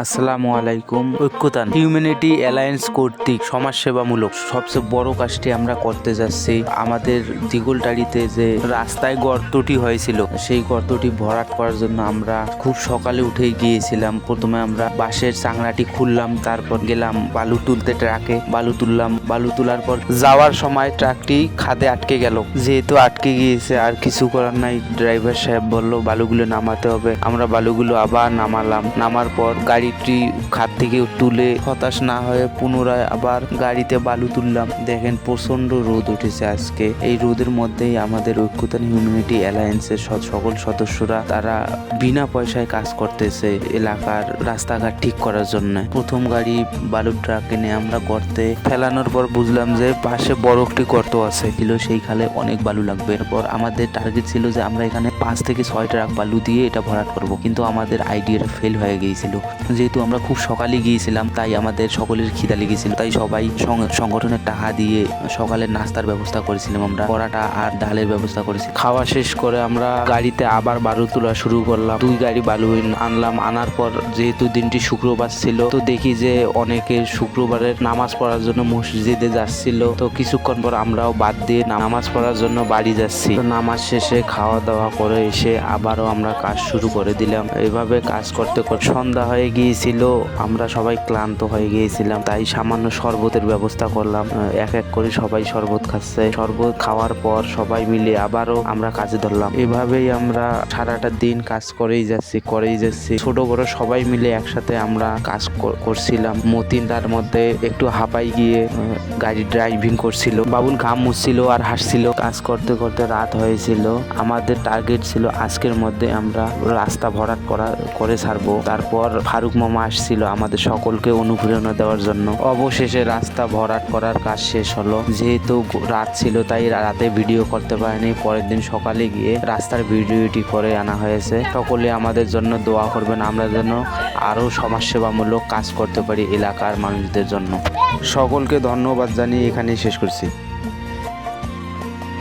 আসসালামু আলাইকুম। ঐক্যতান humanity alliance কর্তৃক সমাজসেবামূলক সবচেয়ে বড় কাজটি আমরা করতে যাচ্ছি। আমাদের দিগুলটাড়িতে যে রাস্তায় গর্তটি হয়েছিল সেই গর্তটি ভরাট করার জন্য আমরা খুব সকালে উঠেই গিয়েছিলাম। প্রথমে আমরা বাঁশের চাংড়াটি খুললাম, তারপর গেলাম বালু তুলতে, ট্রাকে বালু তুললাম। বালু তোলার পর যাওয়ার সময় ট্রাকটি খাদে আটকে গেল। যেহেতু আটকে গিয়েছে আর কিছু করার নাই, ড্রাইভার সাহেব বলল বালুগুলো নামাতে হবে। আমরা বালুগুলো আবার নামালাম। নামার পর গাড়িটি খাদ থেকে তুলে হতাশ না হয়ে পুনরায় আবার গাড়িতে বালু তুললাম। দেখেন প্রচন্ড রোদ উঠেছে আজকে। এই রোদের মধ্যেই আমাদের ঐক্যতান হিউম্যানিটি অ্যালায়েন্সের সকল সদস্যরা তারা বিনা পয়সায় কাজ করতেছে এলাকার রাস্তাঘাট ঠিক করার জন্য। প্রথম গাড়ি বালুর ট্রাক এনে আমরা গর্তে ফেলানোর পর বুঝলাম যে পাশে বড় একটি গর্ত আছে ছিল, সেই খালে অনেক বালু লাগবে। এরপর আমাদের টার্গেট ছিল যে আমরা এখানে 5 থেকে 6 ট্রাক বালু দিয়ে এটা ভরাট করব, কিন্তু আমাদের আইডিয়াটা ফেল হয়ে গিয়েছিল। যেহেতু আমরা খুব সকালে গিয়েছিলাম তাই আমাদের সকলের খিদা লেগেছিল, তাই সবাই সংগঠনের টাকা দিয়ে সকালের নাস্তার ব্যবস্থা করেছিলাম। আমরা পরাটা আর ডালের ব্যবস্থা করেছি। খাওয়া শেষ করে আমরা গাড়িতে আবার বালু তোলা শুরু করলাম। 2 গাড়ি বালু আনলাম। আনার পর যেহেতু দিনটি শুক্রবার ছিল, তো দেখি যে অনেকে শুক্রবারের নামাজ পড়ার জন্য মসজিদে যাচ্ছিল। তো কিছুক্ষণ পর আমরাও বাদ দিয়ে নামাজ পড়ার জন্য বাড়ি যাচ্ছি। তো নামাজ শেষে খাওয়া দাওয়া করে এসে আবারও আমরা কাজ শুরু করে দিলাম। এইভাবে কাজ করতে করতে সন্ধ্যা হয়ে গিয়েছিল। আমরা সবাই ক্লান্ত হয়ে গিয়েছিলাম, তাই সামান্য শরবতের ব্যবস্থা করলাম। এক এক করে সবাই শরবত খাচ্ছে। শরবত খাওয়ার পর সবাই মিলে আবারও আমরা কাজে ধরলাম। এভাবেই আমরা সারাটা দিন কাজ করেই যাচ্ছি। ছোট বড় সবাই মিলে একসাথে আমরা কাজ করছিলাম। মতিন তার মধ্যে একটু হাঁপাই গিয়ে গাড়ি ড্রাইভিং করছিল। বাবুল ঘাম মুছছিল আর হাসছিল। কাজ করতে করতে রাত হয়েছিল। আমাদের টার্গেট ছিল আজকের মধ্যে আমরা রাস্তা ভরাট করে ছাড়বো। তারপর ফারুক মামা আসছিল আমাদের সকলকে অনুপ্রেরণা দেওয়ার জন্য। অবশেষে রাস্তা ভরাট করার কাজ শেষ হলো। যেহেতু রাত ছিল তাই রাতে ভিডিও করতে পারিনি। পরের দিন সকালে গিয়ে রাস্তার ভিডিওটি করে আনা হয়েছে। সকলে আমাদের জন্য দোয়া করবেন, আমরা যেন আরও সমাজসেবামূলক কাজ করতে পারি এলাকার মানুষদের জন্য। সকলকে ধন্যবাদ জানিয়ে এখানেই শেষ করছি।